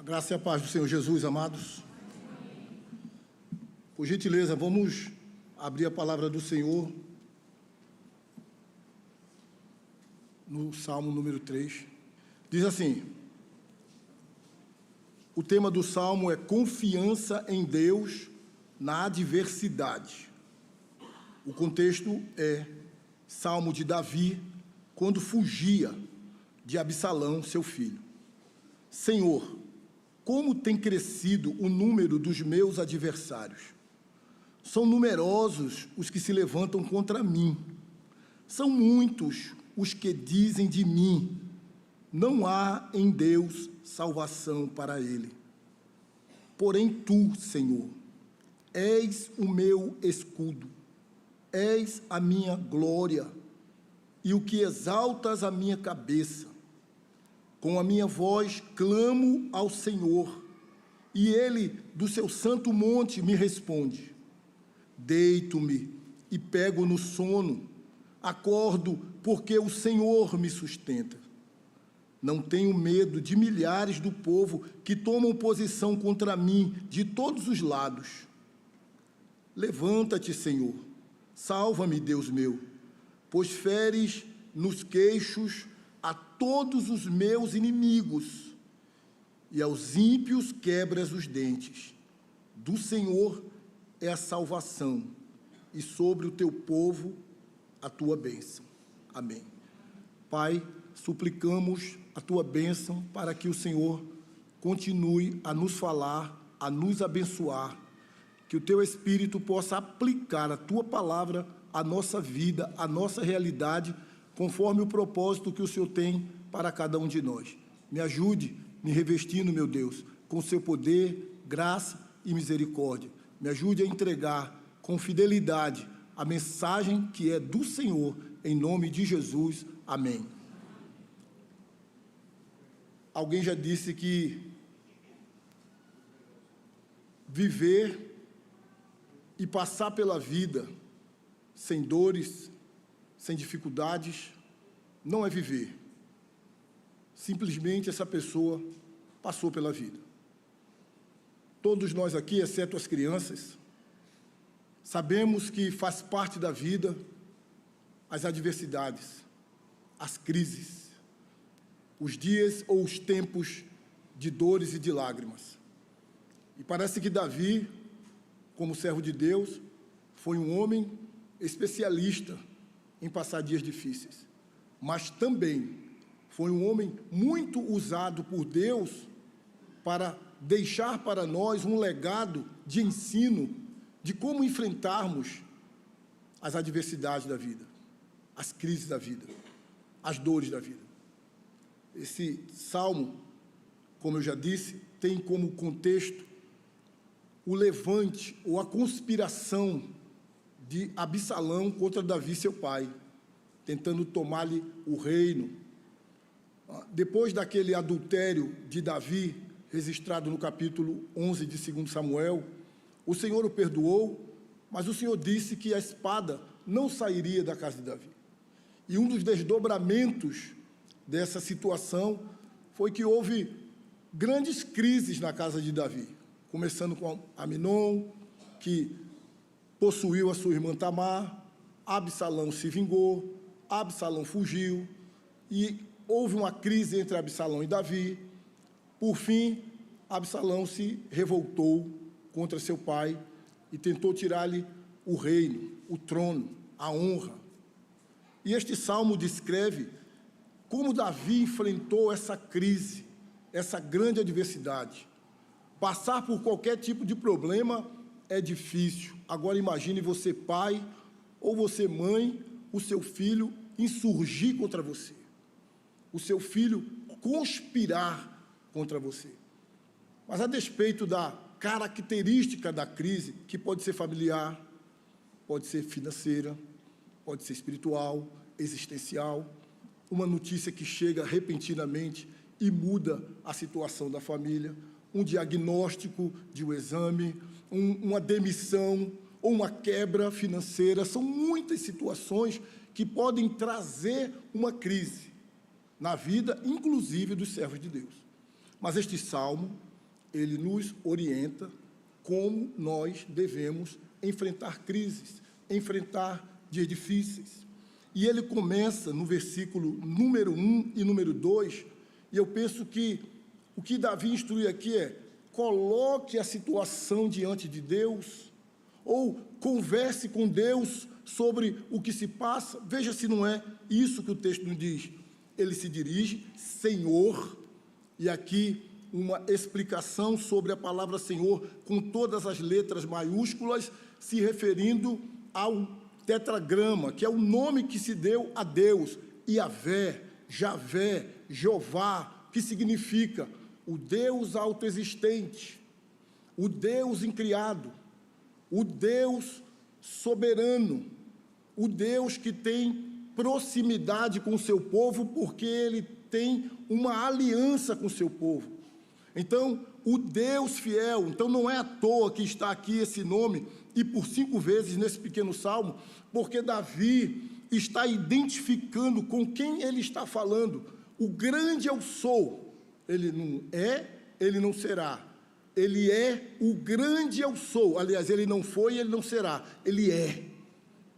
Graça e a paz do Senhor Jesus, amados. Por gentileza, vamos abrir a palavra do Senhor no Salmo número 3. Diz assim: o tema do Salmo é confiança em Deus na adversidade. O contexto é Salmo de Davi, quando fugia de Absalão, seu filho. Senhor, como tem crescido o número dos meus adversários. São numerosos os que se levantam contra mim. São muitos os que dizem de mim: não há em Deus salvação para ele. Porém tu, Senhor, és o meu escudo, és a minha glória e o que exaltas a minha cabeça. Com a minha voz clamo ao Senhor, e Ele, do seu santo monte, me responde. Deito-me e pego no sono, acordo porque o Senhor me sustenta. Não tenho medo de milhares do povo que tomam posição contra mim de todos os lados. Levanta-te, Senhor, salva-me, Deus meu, pois feres nos queixos a todos os meus inimigos, e aos ímpios quebras os dentes. Do Senhor é a salvação, e sobre o teu povo a tua bênção. Amém. Pai, suplicamos a tua bênção para que o Senhor continue a nos falar, a nos abençoar, que o teu Espírito possa aplicar a tua palavra à nossa vida, à nossa realidade, conforme o propósito que o Senhor tem para cada um de nós. Me ajude, me revestindo, meu Deus, com o seu poder, graça e misericórdia. Me ajude a entregar com fidelidade a mensagem que é do Senhor, em nome de Jesus. Amém. Alguém já disse que viver e passar pela vida sem dores, sem dificuldades, não é viver. Simplesmente essa pessoa passou pela vida. Todos nós aqui, exceto as crianças, sabemos que faz parte da vida as adversidades, as crises, os dias ou os tempos de dores e de lágrimas. E parece que Davi, como servo de Deus, foi um homem especialista em passar dias difíceis, mas também foi um homem muito usado por Deus para deixar para nós um legado de ensino de como enfrentarmos as adversidades da vida, as crises da vida, as dores da vida. Esse salmo, como eu já disse, tem como contexto o levante ou a conspiração de Absalão contra Davi, seu pai, tentando tomar-lhe o reino. Depois daquele adultério de Davi, registrado no capítulo 11 de 2 Samuel, o Senhor o perdoou, mas o Senhor disse que a espada não sairia da casa de Davi. E um dos desdobramentos dessa situação foi que houve grandes crises na casa de Davi, começando com Aminon, que possuiu a sua irmã Tamar. Absalão se vingou, Absalão fugiu, e houve uma crise entre Absalão e Davi. Por fim, Absalão se revoltou contra seu pai e tentou tirar-lhe o reino, o trono, a honra. E este salmo descreve como Davi enfrentou essa crise, essa grande adversidade. Passar por qualquer tipo de problema é difícil. Agora imagine você pai ou você mãe, o seu filho insurgir contra você, o seu filho conspirar contra você. Mas a despeito da característica da crise, que pode ser familiar, pode ser financeira, pode ser espiritual, existencial, uma notícia que chega repentinamente e muda a situação da família, um diagnóstico de um exame, uma demissão ou uma quebra financeira, são muitas situações que podem trazer uma crise na vida, inclusive dos servos de Deus. Mas este salmo ele nos orienta como nós devemos enfrentar crises, enfrentar dias difíceis. E ele começa no versículo número 1 e número 2, e eu penso que o que Davi instrui aqui é: coloque a situação diante de Deus, ou converse com Deus sobre o que se passa. Veja se não é isso que o texto nos diz. Ele se dirige, Senhor, e aqui uma explicação sobre a palavra Senhor, com todas as letras maiúsculas, se referindo ao tetragrama, que é o nome que se deu a Deus, Iavé, Javé, Jeová, que significa o Deus autoexistente, o Deus incriado, o Deus soberano, o Deus que tem proximidade com o seu povo, porque ele tem uma aliança com o seu povo. Então, o Deus fiel. Então, não é à toa que está aqui esse nome, e por 5 vezes nesse pequeno salmo, porque Davi está identificando com quem ele está falando. O grande eu sou. Ele não é, ele não será. Ele é o grande eu sou. Aliás, ele não foi e ele não será. Ele é.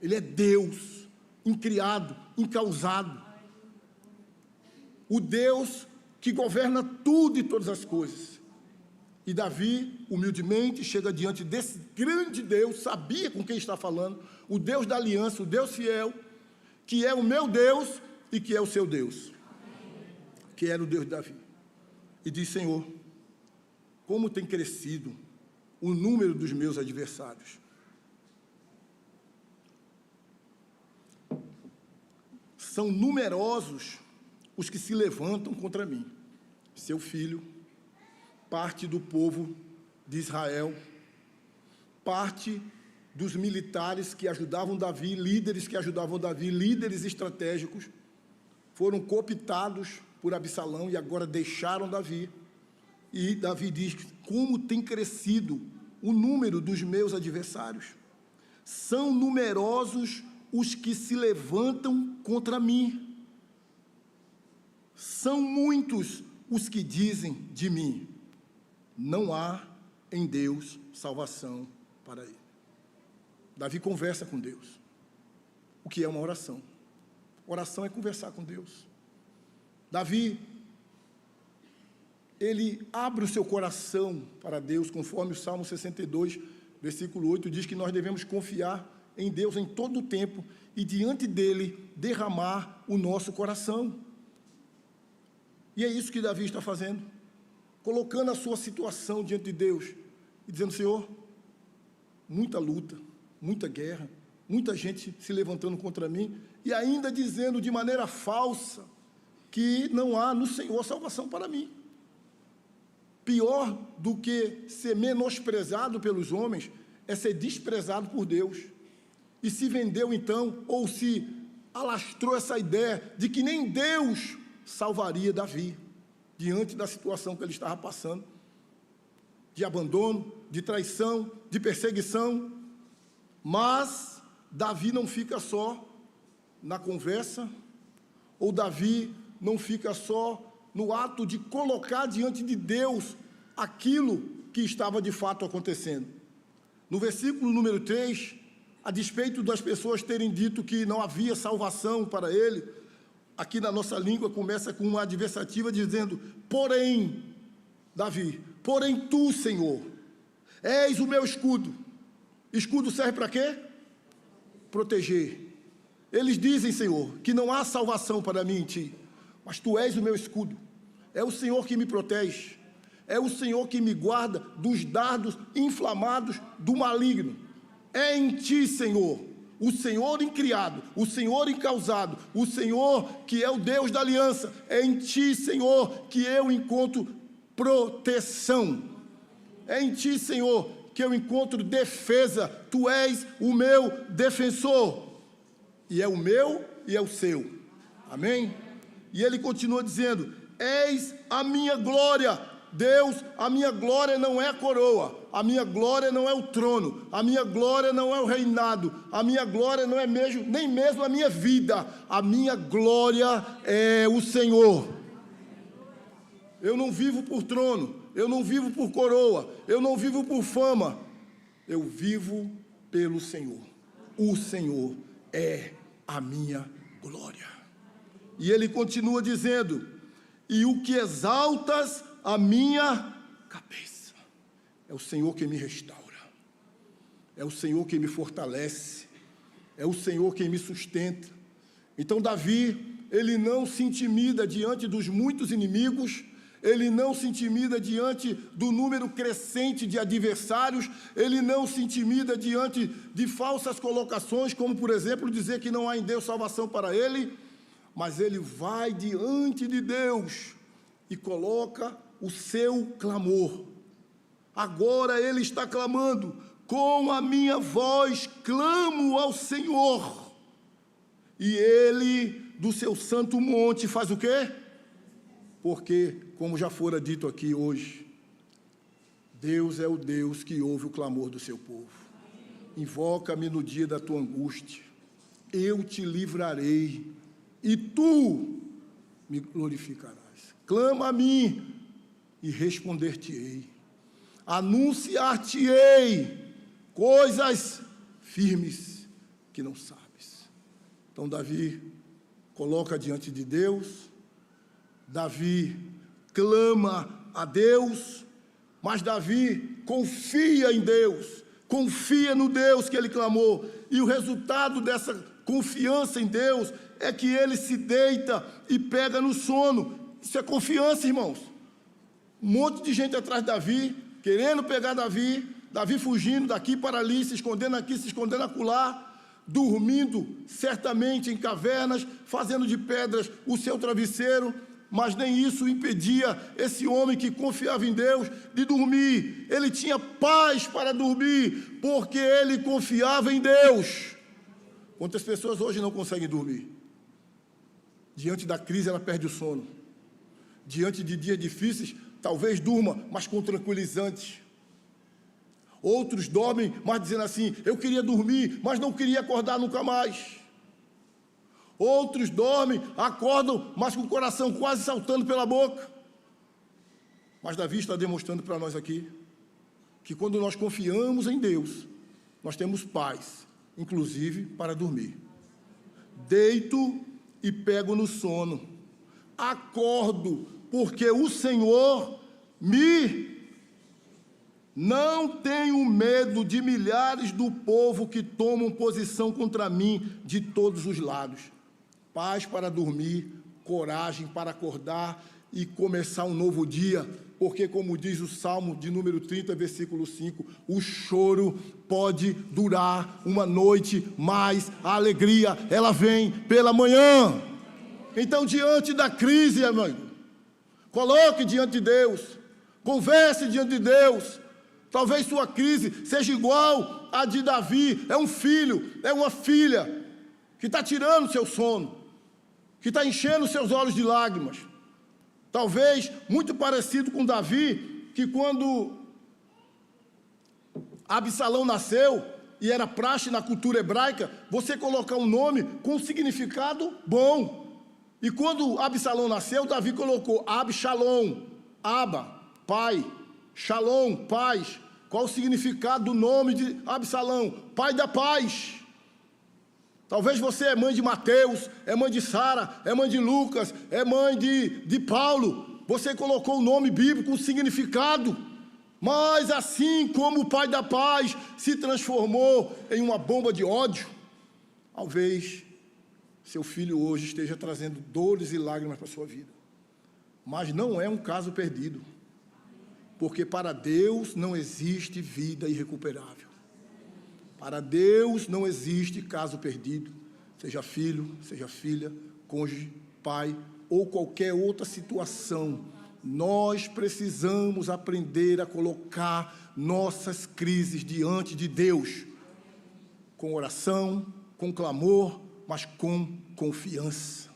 Ele é Deus, incriado, incausado. O Deus que governa tudo e todas as coisas. E Davi, humildemente, chega diante desse grande Deus, sabia com quem está falando, o Deus da aliança, o Deus fiel, que é o meu Deus e que é o seu Deus, que era o Deus de Davi. E diz: Senhor, como tem crescido o número dos meus adversários. São numerosos os que se levantam contra mim. Seu filho, parte do povo de Israel, parte dos militares que ajudavam Davi, líderes que ajudavam Davi, líderes estratégicos, foram cooptados por Absalão e agora deixaram Davi. E Davi diz: como tem crescido o número dos meus adversários. São numerosos os que se levantam contra mim. São muitos os que dizem de mim: não há em Deus salvação para ele. Davi conversa com Deus. O que é uma oração? Oração é conversar com Deus. Davi, ele abre o seu coração para Deus, conforme o Salmo 62, versículo 8, diz que nós devemos confiar em Deus em todo o tempo e diante dele derramar o nosso coração. E é isso que Davi está fazendo, colocando a sua situação diante de Deus e dizendo: Senhor, muita luta, muita guerra, muita gente se levantando contra mim e ainda dizendo de maneira falsa que não há no Senhor salvação para mim. Pior do que ser menosprezado pelos homens é ser desprezado por Deus. E se vendeu então, ou se alastrou essa ideia de que nem Deus salvaria Davi, diante da situação que ele estava passando, de abandono, de traição, de perseguição. Mas Davi não fica só na conversa, ou Davi não fica só no ato de colocar diante de Deus aquilo que estava de fato acontecendo. No versículo número 3, a despeito das pessoas terem dito que não havia salvação para ele, aqui na nossa língua começa com uma adversativa dizendo: porém, Davi, porém tu, Senhor, és o meu escudo. Escudo serve para quê? Proteger. Eles dizem, Senhor, que não há salvação para mim em ti, mas tu és o meu escudo. É o Senhor que me protege, é o Senhor que me guarda dos dardos inflamados do maligno. É em ti, Senhor, o Senhor incriado, o Senhor incausado, o Senhor que é o Deus da aliança. É em ti, Senhor, que eu encontro proteção. É em ti, Senhor, que eu encontro defesa. Tu és o meu defensor. E é o meu e é o seu. Amém? E ele continua dizendo: és a minha glória. Deus, a minha glória não é a coroa, a minha glória não é o trono, a minha glória não é o reinado, a minha glória não é mesmo, nem mesmo a minha vida, a minha glória é o Senhor. Eu não vivo por trono, eu não vivo por coroa, eu não vivo por fama, eu vivo pelo Senhor. O Senhor é a minha glória. E ele continua dizendo: e o que exaltas a minha cabeça. É o Senhor que me restaura, é o Senhor que me fortalece, é o Senhor quem me sustenta. Então Davi, ele não se intimida diante dos muitos inimigos, ele não se intimida diante do número crescente de adversários, ele não se intimida diante de falsas colocações, como, por exemplo, dizer que não há em Deus salvação para ele, mas ele vai diante de Deus e coloca o seu clamor. Agora ele está clamando: com a minha voz clamo ao Senhor. E ele, do seu santo monte, faz o quê? Porque, como já fora dito aqui hoje, Deus é o Deus que ouve o clamor do seu povo. Invoca-me no dia da tua angústia, eu te livrarei, e tu me glorificarás. Clama a mim, e responder-te-ei. Anunciar-te-ei coisas firmes que não sabes. Então, Davi coloca diante de Deus, Davi clama a Deus, mas Davi confia em Deus, confia no Deus que ele clamou, e o resultado dessa confiança em Deus é que ele se deita e pega no sono. Isso é confiança, irmãos. Um monte de gente atrás de Davi, querendo pegar Davi, Davi fugindo daqui para ali, se escondendo aqui, se escondendo acolá, dormindo certamente em cavernas, fazendo de pedras o seu travesseiro, mas nem isso impedia esse homem que confiava em Deus de dormir. Ele tinha paz para dormir, porque ele confiava em Deus. Quantas pessoas hoje não conseguem dormir? Diante da crise, ela perde o sono. Diante de dias difíceis, talvez durma, mas com tranquilizante. Outros dormem, mas dizendo assim: eu queria dormir, mas não queria acordar nunca mais. Outros dormem, acordam, mas com o coração quase saltando pela boca. Mas Davi está demonstrando para nós aqui que quando nós confiamos em Deus, nós temos paz, inclusive para dormir. Deito e pego no sono, acordo, porque o Senhor me... Não tenho medo de milhares do povo que tomam posição contra mim de todos os lados. Paz para dormir, coragem para acordar e começar um novo dia, porque, como diz o Salmo de número 30, versículo 5, o choro pode durar uma noite, mas a alegria, ela vem pela manhã. Então, diante da crise, amigo, coloque diante de Deus, converse diante de Deus. Talvez sua crise seja igual à de Davi, é um filho, é uma filha, que está tirando seu sono, que está enchendo seus olhos de lágrimas. Talvez muito parecido com Davi, que quando Absalão nasceu, e era praxe na cultura hebraica, você colocar um nome com um significado bom. E quando Absalão nasceu, Davi colocou Absalom, Aba, pai, Shalom, paz. Qual o significado do nome de Absalão? Pai da paz. Talvez você é mãe de Mateus, é mãe de Sara, é mãe de Lucas, é mãe de Paulo. Você colocou o nome bíblico, um significado. Mas assim como o pai da paz se transformou em uma bomba de ódio, talvez seu filho hoje esteja trazendo dores e lágrimas para a sua vida. Mas não é um caso perdido. Porque para Deus não existe vida irrecuperável. Para Deus não existe caso perdido, seja filho, seja filha, cônjuge, pai ou qualquer outra situação. Nós precisamos aprender a colocar nossas crises diante de Deus, com oração, com clamor, mas com confiança.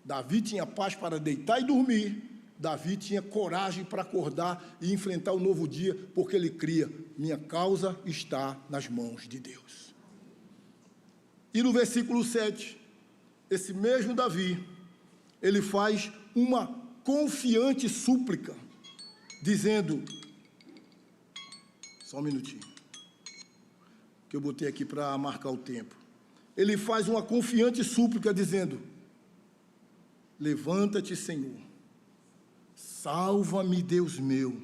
Davi tinha paz para deitar e dormir. Davi tinha coragem para acordar e enfrentar o novo dia, porque ele cria: minha causa está nas mãos de Deus. E no versículo 7, esse mesmo Davi, ele faz uma confiante súplica dizendo, só um minutinho, que eu botei aqui para marcar o tempo. Ele faz uma confiante súplica dizendo, levanta-te, Senhor, salva-me, Deus meu,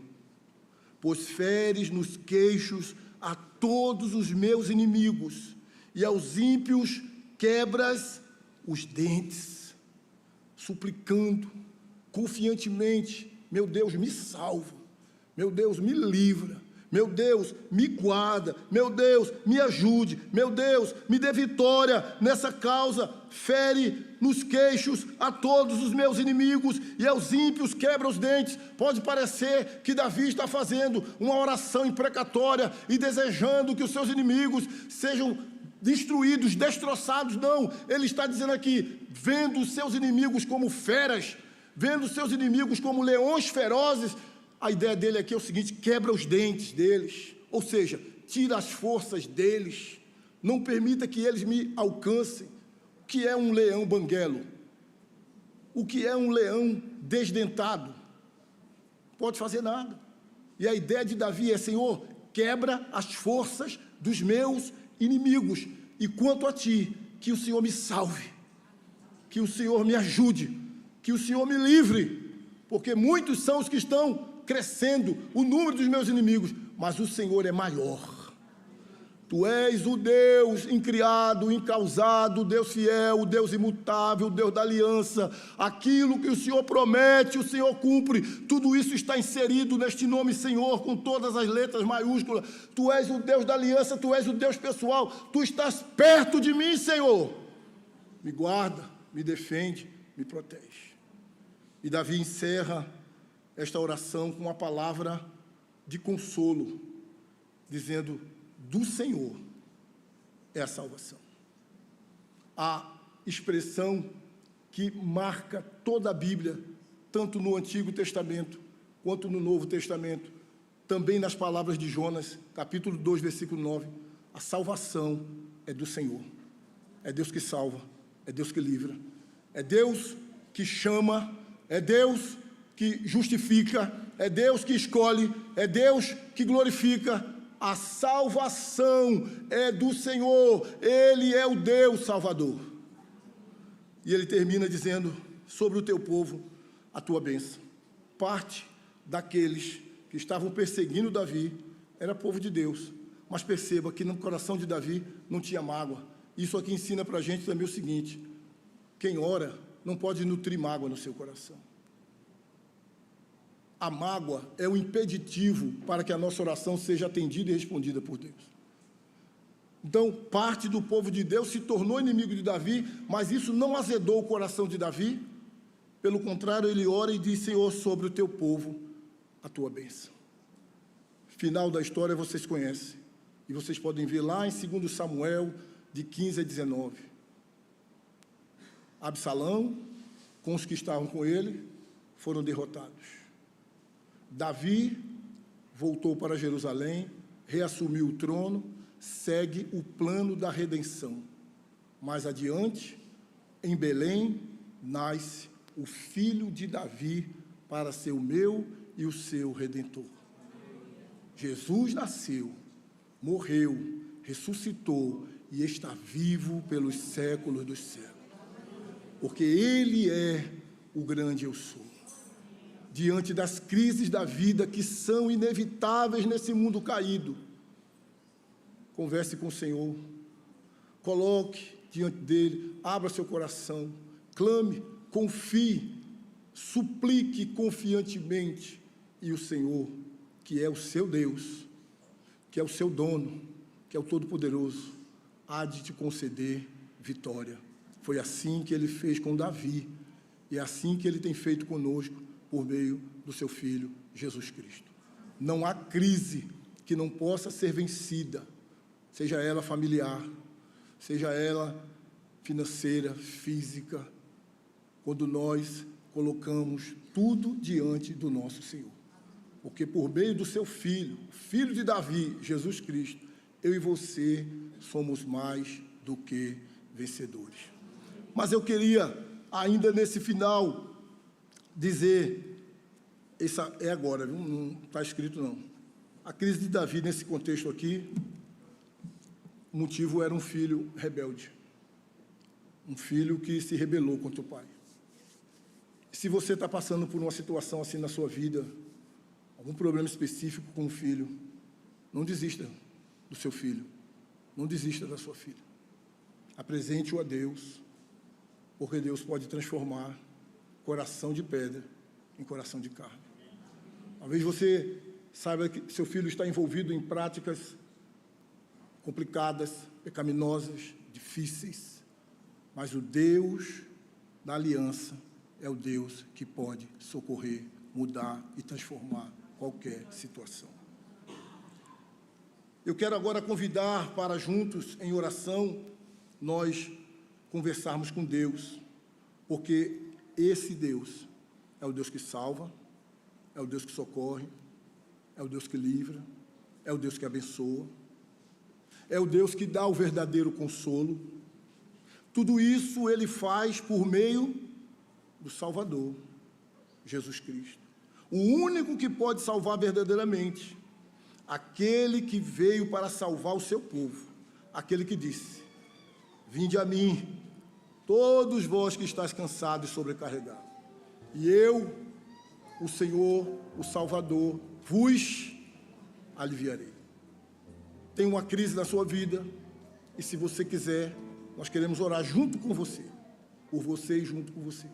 pois feres nos queixos a todos os meus inimigos, e aos ímpios quebras os dentes, suplicando confiantemente, meu Deus, me salva, meu Deus, me livra, meu Deus, me guarda, meu Deus, me ajude, meu Deus, me dê vitória nessa causa, fere nos queixos a todos os meus inimigos, e aos ímpios quebra os dentes. Pode parecer que Davi está fazendo uma oração imprecatória e desejando que os seus inimigos sejam destruídos, destroçados. Não, ele está dizendo aqui, vendo os seus inimigos como feras, vendo os seus inimigos como leões ferozes. A ideia dele aqui é o seguinte, quebra os dentes deles, ou seja, tira as forças deles, não permita que eles me alcancem. O que é um leão banguelo? O que é um leão desdentado? Pode fazer nada. E a ideia de Davi é, Senhor, quebra as forças dos meus inimigos, e quanto a ti, que o Senhor me salve, que o Senhor me ajude, que o Senhor me livre, porque muitos são os que estão crescendo, o número dos meus inimigos, mas o Senhor é maior. Tu és o Deus incriado, incausado, o Deus fiel, o Deus imutável, o Deus da aliança. Aquilo que o Senhor promete, o Senhor cumpre. Tudo isso está inserido neste nome Senhor, com todas as letras maiúsculas. Tu és o Deus da aliança, tu és o Deus pessoal. Tu estás perto de mim, Senhor. Me guarda, me defende, me protege. E Davi encerra esta oração com uma palavra de consolo, dizendo, do Senhor é a salvação. A expressão que marca toda a Bíblia, tanto no Antigo Testamento, quanto no Novo Testamento, também nas palavras de Jonas, capítulo 2, versículo 9, a salvação é do Senhor. É Deus que salva, é Deus que livra, é Deus que chama, é Deus que justifica, é Deus que escolhe, é Deus que glorifica. A salvação é do Senhor, Ele é o Deus Salvador. E ele termina dizendo, sobre o teu povo, a tua bênção. Parte daqueles que estavam perseguindo Davi, era povo de Deus, mas perceba que no coração de Davi não tinha mágoa. Isso aqui ensina para a gente também o seguinte, quem ora não pode nutrir mágoa no seu coração. A mágoa é o impeditivo para que a nossa oração seja atendida e respondida por Deus. Então, parte do povo de Deus se tornou inimigo de Davi, mas isso não azedou o coração de Davi. Pelo contrário, ele ora e diz, Senhor, sobre o teu povo, a tua bênção. Final da história vocês conhecem. E vocês podem ver lá em 2 Samuel, de 15 a 19. Absalão, com os que estavam com ele, foram derrotados. Davi voltou para Jerusalém, reassumiu o trono, segue o plano da redenção. Mais adiante, em Belém, nasce o filho de Davi para ser o meu e o seu Redentor. Jesus nasceu, morreu, ressuscitou e está vivo pelos séculos dos séculos. Porque Ele é o grande eu sou. Diante das crises da vida que são inevitáveis nesse mundo caído, converse com o Senhor, coloque diante dele, abra seu coração, clame, confie, suplique confiantemente, e o Senhor, que é o seu Deus, que é o seu dono, que é o Todo-Poderoso, há de te conceder vitória. Foi assim que ele fez com Davi, e é assim que ele tem feito conosco, por meio do seu Filho, Jesus Cristo. Não há crise que não possa ser vencida, seja ela familiar, seja ela financeira, física, quando nós colocamos tudo diante do nosso Senhor. Porque por meio do seu Filho, Filho de Davi, Jesus Cristo, eu e você somos mais do que vencedores. Mas eu queria, ainda nesse final, dizer essa é agora, viu? Não está escrito, não. A crise de Davi, nesse contexto aqui, o motivo era um filho rebelde. Um filho que se rebelou contra o pai. Se você está passando por uma situação assim na sua vida, algum problema específico com o filho, não desista do seu filho, não desista da sua filha. Apresente-o a Deus, porque Deus pode transformar coração de pedra em coração de carne. Talvez você saiba que seu filho está envolvido em práticas complicadas, pecaminosas, difíceis, mas o Deus da aliança é o Deus que pode socorrer, mudar e transformar qualquer situação. Eu quero agora convidar para juntos, em oração, nós conversarmos com Deus, porque esse Deus é o Deus que salva, é o Deus que socorre, é o Deus que livra, é o Deus que abençoa, é o Deus que dá o verdadeiro consolo. Tudo isso Ele faz por meio do Salvador, Jesus Cristo. O único que pode salvar verdadeiramente, aquele que veio para salvar o seu povo, aquele que disse: vinde a mim, todos vós que estáis cansados e sobrecarregados, e eu, o Senhor, o Salvador, vos aliviarei. Tem uma crise na sua vida, e se você quiser, nós queremos orar junto com você, por você e junto com você,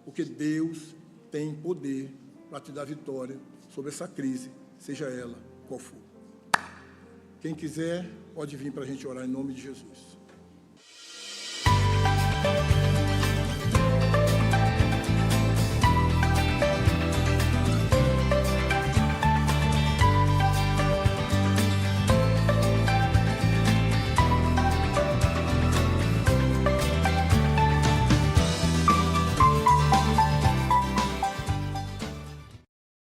porque Deus tem poder para te dar vitória sobre essa crise, seja ela qual for. Quem quiser, pode vir para a gente orar em nome de Jesus.